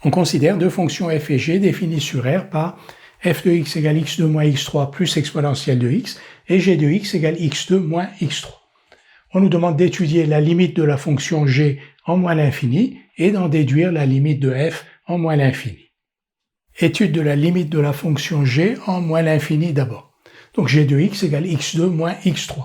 On considère deux fonctions f et g définies sur R par f de x égale x2 moins x3 plus exponentielle de x et g de x égale x2 moins x3. On nous demande d'étudier la limite de la fonction g en moins l'infini et d'en déduire la limite de f en moins l'infini. Étude de la limite de la fonction g en moins l'infini d'abord. Donc g de x égale x2 moins x3.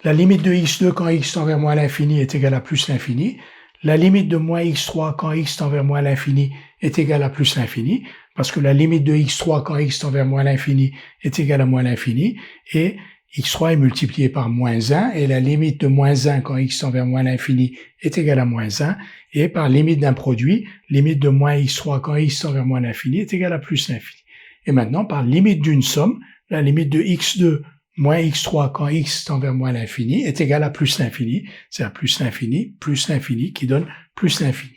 La limite de x2 quand x tend vers moins l'infini est égale à plus l'infini. La limite de moins x3 quand x tend vers moins l'infini est égale à plus l'infini, parce que la limite de x3 quand x tend vers moins l'infini est égale à moins l'infini, et x3 est multiplié par moins 1, et la limite de moins 1 quand x tend vers moins l'infini est égale à moins 1, et par limite d'un produit, limite de moins x3 quand x tend vers moins l'infini est égale à plus l'infini. Et maintenant, par limite d'une somme, la limite de x2 moins x3 quand x tend vers moins l'infini est égal à plus l'infini, c'est à plus l'infini qui donne plus l'infini.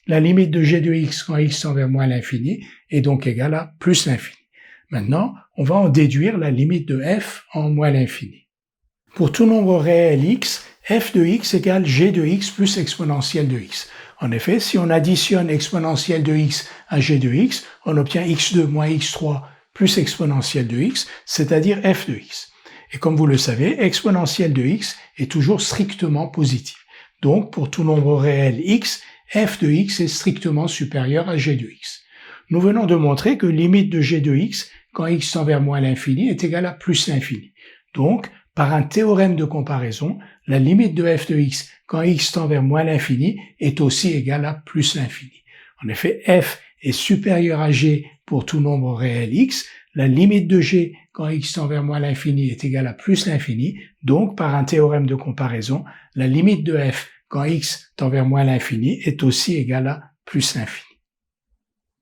La limite de g de x quand x tend vers moins l'infini est donc égale à plus l'infini. Maintenant, on va en déduire la limite de f en moins l'infini. Pour tout nombre réel x, f de x égale g de x plus exponentielle de x. En effet, si on additionne exponentielle de x à g de x, on obtient x2 moins x3 plus exponentielle de x, c'est-à-dire f de x. Et comme vous le savez, exponentielle de x est toujours strictement positive. Donc, pour tout nombre réel x, f de x est strictement supérieur à g de x. Nous venons de montrer que limite de g de x quand x tend vers moins l'infini est égale à plus l'infini. Donc, par un théorème de comparaison, la limite de f de x quand x tend vers moins l'infini est aussi égale à plus l'infini. En effet, f est supérieur à g pour tout nombre réel x, la limite de g quand x tend vers moins l'infini est égale à plus l'infini, donc par un théorème de comparaison, la limite de f quand x tend vers moins l'infini est aussi égale à plus l'infini.